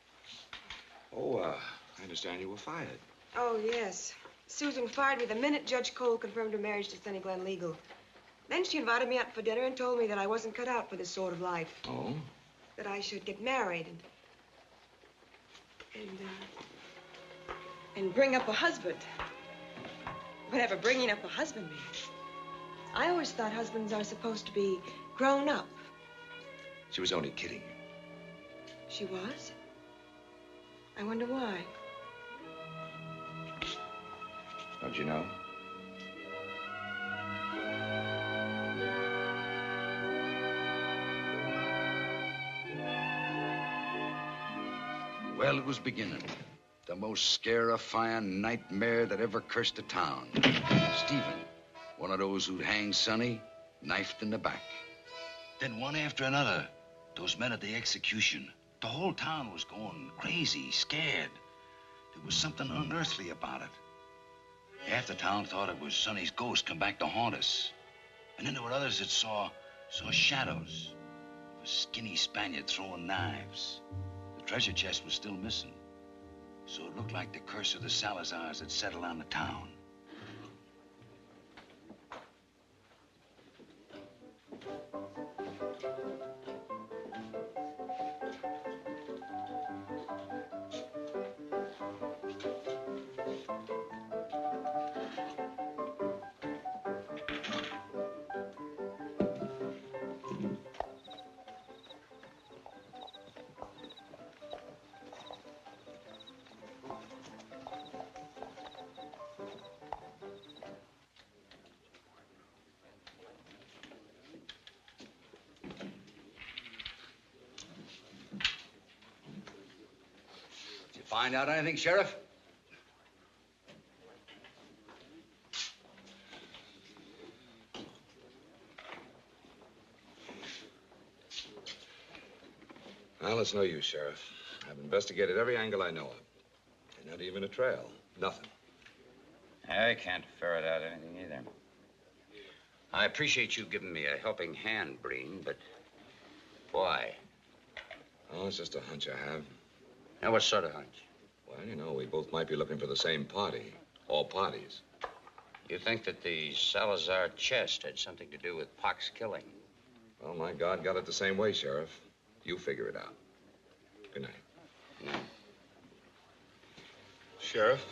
Oh, I understand you were fired. Oh, yes. Susan fired me the minute Judge Cole confirmed her marriage to Sonny Glenn legal. Then she invited me out for dinner and told me that I wasn't cut out for this sort of life. Oh? That I should get married and bring up a husband. Whatever bringing up a husband means. I always thought husbands are supposed to be grown up. She was only kidding you. She was? I wonder why. Don't you know? Well, it was beginning. The most scarifying nightmare that ever cursed a town. Stephen, one of those who'd hang Sonny, knifed in the back. Then one after another, those men at the execution. The whole town was going crazy, scared. There was something unearthly about it. Half the town thought it was Sonny's ghost come back to haunt us. And then there were others that saw shadows. A skinny Spaniard throwing knives. The treasure chest was still missing. So it looked like the curse of the Salazars had settled on the town. Find out anything, Sheriff? Well, it's no use, Sheriff. I've investigated every angle I know of. And not even a trail. Nothing. I can't ferret out anything either. I appreciate you giving me a helping hand, Breen, but why? Oh, it's just a hunch I have. Now, what sort of hunch? Well, you know, we both might be looking for the same party. All parties. You think that the Salazar chest had something to do with Pac's killing? Well, my God got it the same way, Sheriff. You figure it out. Good night. Sheriff,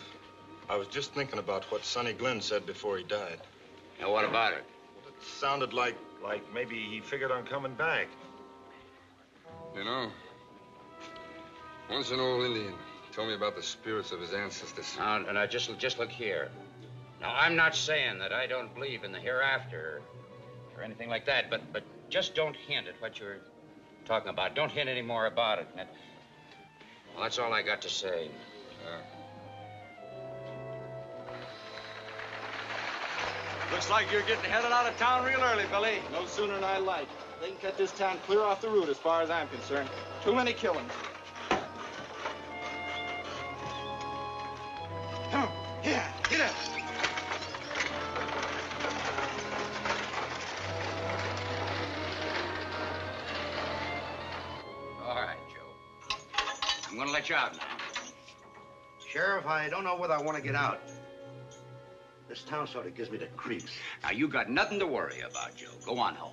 I was just thinking about what Sonny Glenn said before he died. Now, what about it? It sounded like maybe he figured on coming back. You know, once an old Indian told me about the spirits of his ancestors. Now, just look here. Now, I'm not saying that I don't believe in the hereafter or anything like that, but just don't hint at what you're talking about. Don't hint any more about it. Well, that's all I got to say. Looks like you're getting headed out of town real early, Billy. No sooner than I like. They can cut this town clear off the route as far as I'm concerned. Too many killings. Come on. Yeah, get up. All right, Joe. I'm going to let you out now. Sheriff, I don't know whether I want to get out. This town sort of gives me the creeps. Now, you got nothing to worry about, Joe. Go on home.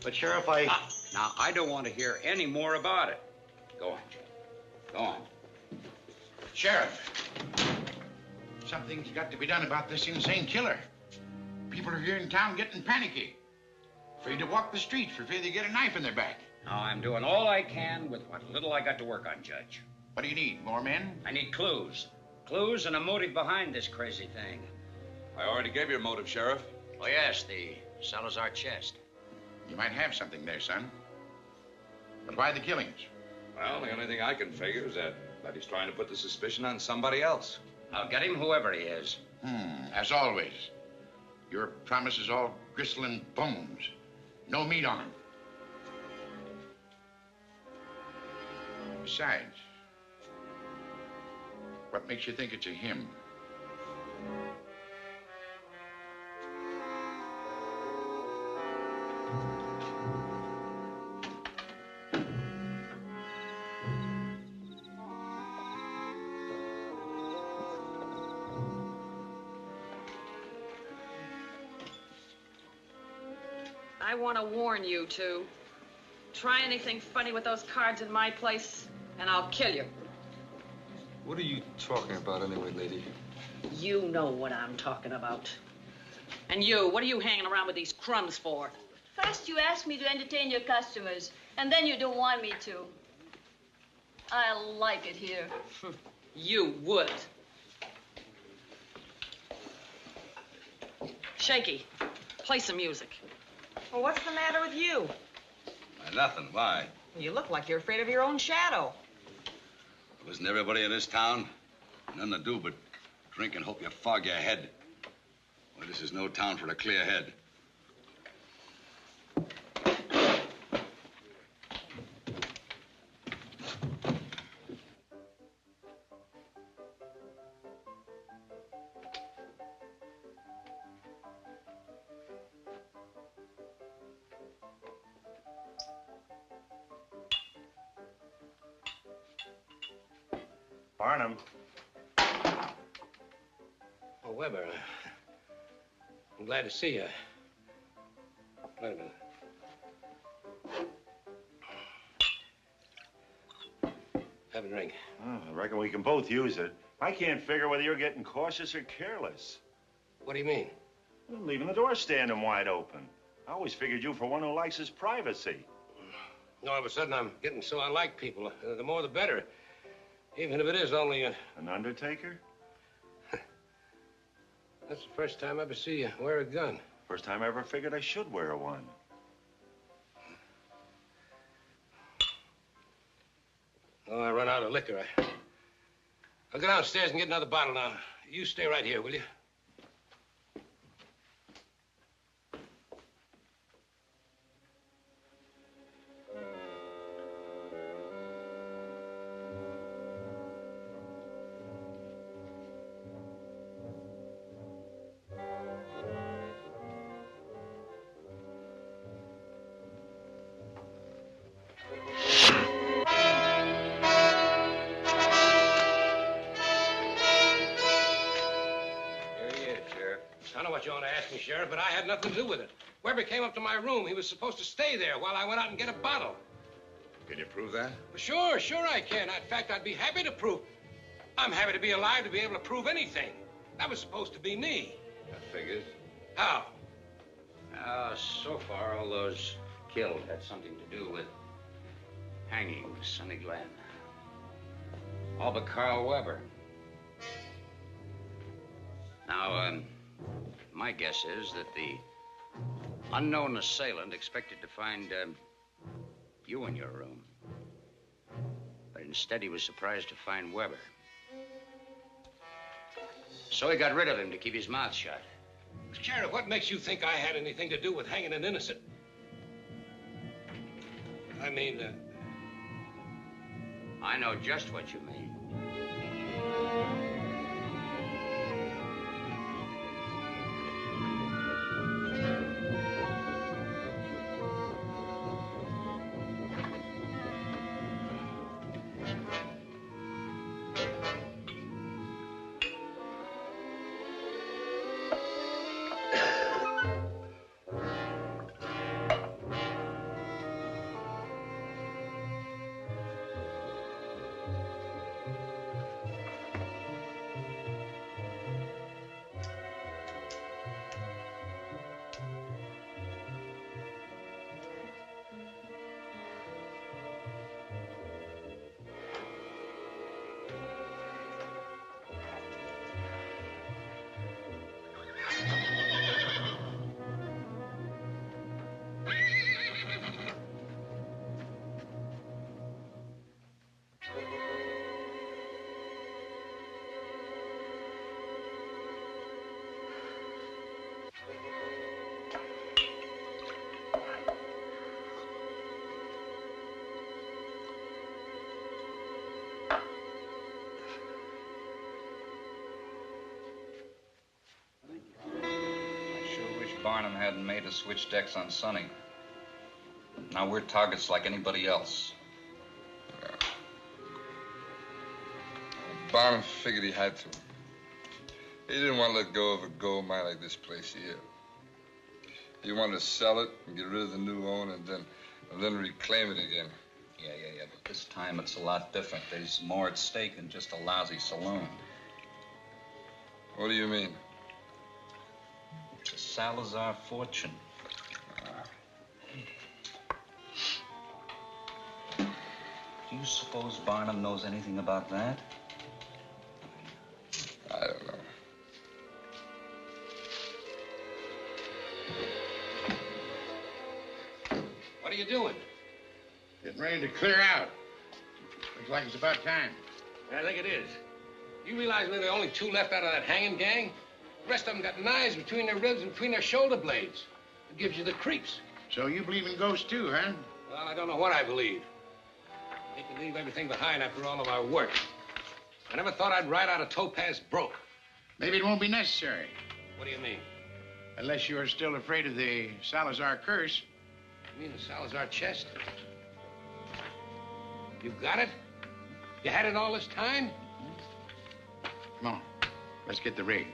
But, Sheriff, Now, I don't want to hear any more about it. Go on, Joe. Go on. Sheriff, something's got to be done about this insane killer. People are here in town getting panicky. Afraid to walk the streets for fear they get a knife in their back. Now, I'm doing all I can with what little I got to work on, Judge. What do you need, more men? I need clues. Clues and a motive behind this crazy thing. I already gave you a motive, Sheriff. Oh, yes, the Salazar chest. You might have something there, son. But why the killings? Well, the only thing I can figure is that he's trying to put the suspicion on somebody else. I'll get him, whoever he is. As always. Your promise is all gristle and bones. No meat on 'em. Besides, what makes you think it's a him? I want to warn you two. Try anything funny with those cards in my place, and I'll kill you. What are you talking about anyway, lady? You know what I'm talking about. And you, what are you hanging around with these crumbs for? First you ask me to entertain your customers, and then you don't want me to. I like it here. You would. Shaky, play some music. Well, what's the matter with you? Nothing. Why? You look like you're afraid of your own shadow. Isn't everybody in this town? Nothing to do but drink and hope you fog your head. Well, this is no town for a clear head. Barnum. Oh, Weber. I'm glad to see you. Wait a minute. Have a drink. Oh, I reckon we can both use it. I can't figure whether you're getting cautious or careless. What do you mean? Well, leaving the door standing wide open. I always figured you for one who likes his privacy. All of a sudden, I'm getting so I like people. The more, the better. Even if it is only a... An undertaker? That's the first time I ever see you wear a gun. First time I ever figured I should wear one. Oh, I run out of liquor. I'll go downstairs and get another bottle now. You stay right here, will you? I know what you want to ask me, Sheriff, but I had nothing to do with it. Weber came up to my room. He was supposed to stay there while I went out and get a bottle. Can you prove that? Well, sure I can. In fact, I'd be happy to prove. I'm happy to be alive to be able to prove anything. That was supposed to be me. That figures. How? So far, all those killed had something to do with hanging Sonny Glenn. All but Carl Weber. Now, my guess is that the unknown assailant expected to find you in your room. But instead, he was surprised to find Weber. So he got rid of him to keep his mouth shut. Sheriff, what makes you think I had anything to do with hanging an innocent? I mean, I know just what you mean. Barnum hadn't made us switch decks on Sonny. Now we're targets like anybody else. Barnum figured he had to. He didn't want to let go of a gold mine like this place here. He wanted to sell it and get rid of the new owner and then reclaim it again. Yeah, but this time it's a lot different. There's more at stake than just a lousy saloon. What do you mean? The Salazar fortune. Do you suppose Barnum knows anything about that? I don't know. What are you doing? Getting ready to clear out. Looks like it's about time. I think it is. You realize we're the only two left out of that hanging gang? The rest of them got knives between their ribs and between their shoulder blades. It gives you the creeps. So you believe in ghosts too, huh? Well, I don't know what I believe. I hate to leave everything behind after all of our work. I never thought I'd ride out of Topaz broke. Maybe it won't be necessary. What do you mean? Unless you're still afraid of the Salazar curse. You mean the Salazar chest? You got it? You had it all this time? Come on, let's get the rig.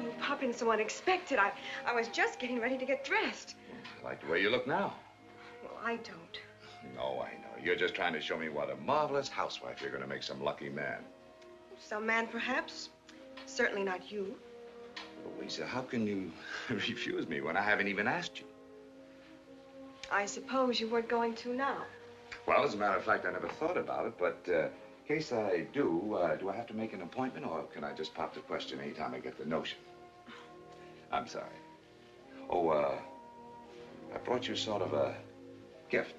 you popped in so unexpected. I was just getting ready to get dressed. I like the way you look now. Well, I don't. No, I know. You're just trying to show me what a marvelous housewife you're going to make some lucky man. Some man, perhaps. Certainly not you. Louisa, how can you refuse me when I haven't even asked you? I suppose you weren't going to now. Well, as a matter of fact, I never thought about it, but in case I do I have to make an appointment, or can I just pop the question anytime I get the notion? I'm sorry. Oh, I brought you sort of a gift.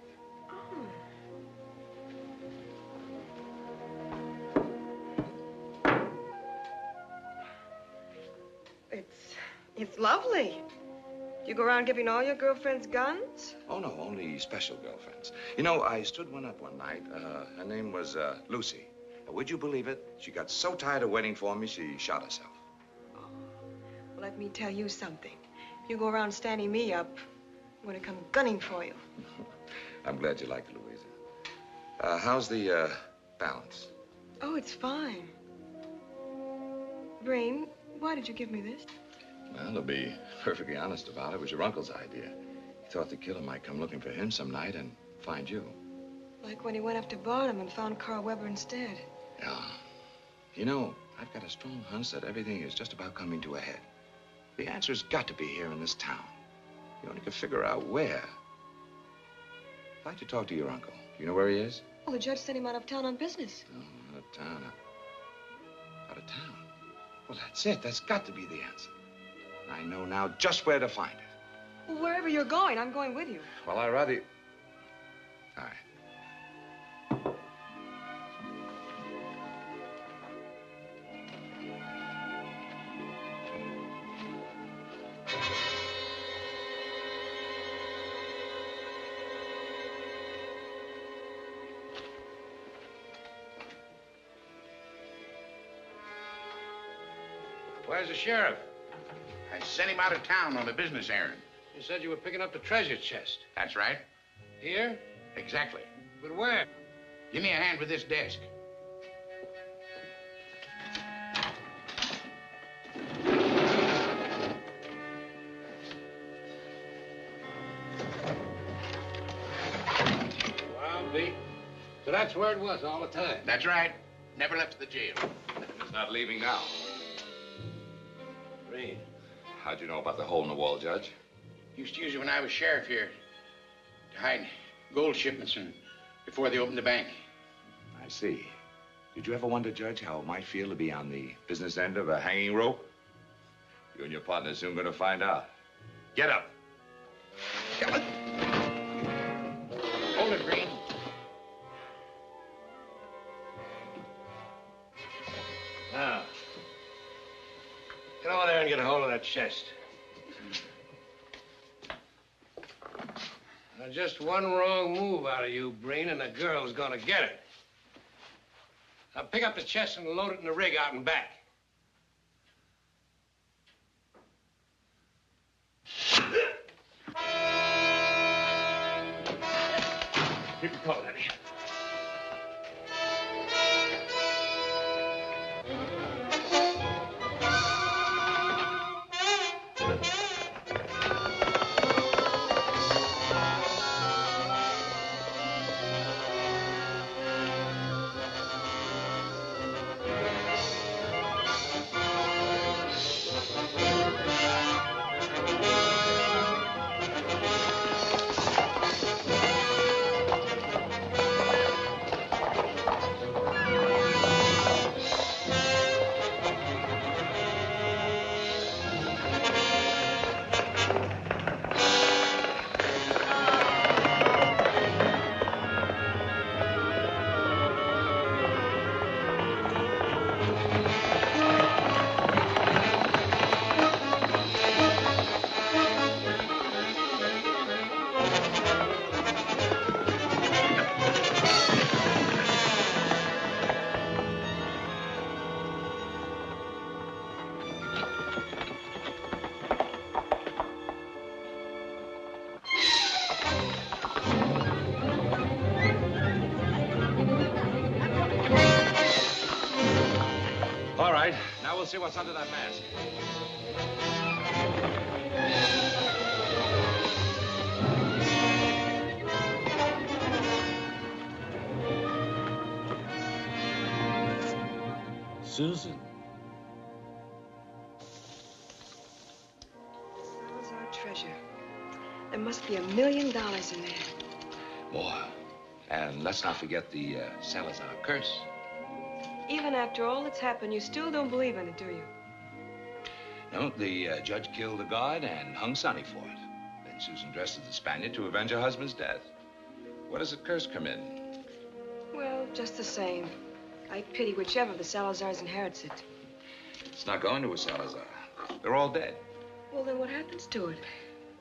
It's lovely. You go around giving all your girlfriends guns? Oh, no, only special girlfriends. You know, I stood one up one night. Her name was Lucy. Would you believe it? She got so tired of waiting for me, she shot herself. Oh. Well, let me tell you something. If you go around standing me up, I'm going to come gunning for you. I'm glad you liked it, Louisa. How's the balance? Oh, it's fine. Brain, why did you give me this? Well, to be perfectly honest about it, it was your uncle's idea. He thought the killer might come looking for him some night and find you. Like when he went up to Barnum and found Carl Weber instead. Yeah. You know, I've got a strong hunch that everything is just about coming to a head. The answer's got to be here in this town. You only can figure out where. I'd like to talk to your uncle. Do you know where he is? Well, the judge sent him out of town on business. Oh, out of town. Out of town? Well, that's it. That's got to be the answer. I know now just where to find it. Well, wherever you're going, I'm going with you. Well, I'd rather... All right. Where's the sheriff? I sent him out of town on a business errand. You said you were picking up the treasure chest. That's right. Here? Exactly. But where? Give me a hand with this desk. Well, B. So that's where it was all the time? That's right. Never left the jail. It's not leaving now. Green. How'd you know about the hole in the wall, Judge? Used to use it when I was sheriff here to hide gold shipments and before they opened the bank. I see. Did you ever wonder, Judge, how it might feel to be on the business end of a hanging rope? You and your partner are soon going to find out. Get up. Hold it, Green. Now, get over there and get a hold of that chest. Now, just one wrong move out of you, Breen, and the girl's gonna get it. Now, pick up the chest and load it in the rig out and back. Keep your coat, Eddie. All right, now we'll see what's under that mask. Susan. Salazar treasure. There must be $1 million in there. More. And let's not forget the Salazar curse. Even after all that's happened, you still don't believe in it, do you? No, the judge killed the guard and hung Sonny for it. Then Susan dressed as a Spaniard to avenge her husband's death. Where does the curse come in? Well, just the same. I pity whichever of the Salazars inherits it. It's not going to a Salazar. They're all dead. Well, then what happens to it?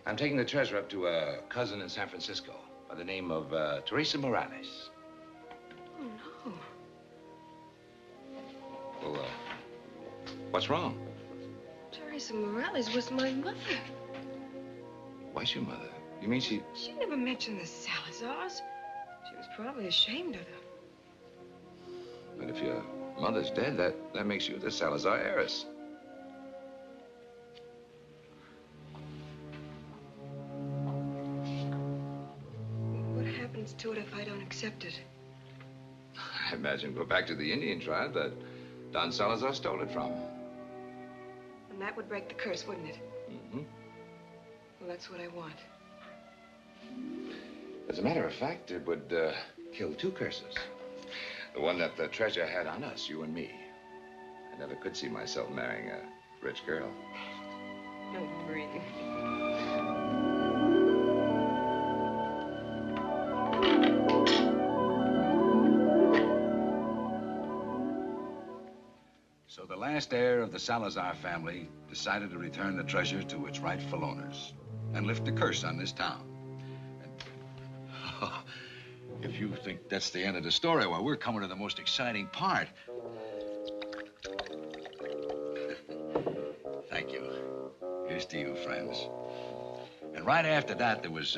I'm taking the treasure up to a cousin in San Francisco by the name of Teresa Morales. Oh, no. Well, what's wrong? Teresa Morales was my mother. Why's your mother? You mean she... She never mentioned the Salazars. She was probably ashamed of them. But if your mother's dead, that makes you the Salazar heiress. What happens to it if I don't accept it? I imagine go back to the Indian tribe that Don Salazar stole it from. And that would break the curse, wouldn't it? Mm-hmm. Well, that's what I want. As a matter of fact, it would kill two curses. The one that the treasure had on us, you and me. I never could see myself marrying a rich girl. No breathing. So the last heir of the Salazar family decided to return the treasure to its rightful owners and lift the curse on this town. And, if you think that's the end of the story, well, we're coming to the most exciting part. Thank you. Here's to you, friends. And right after that, there was...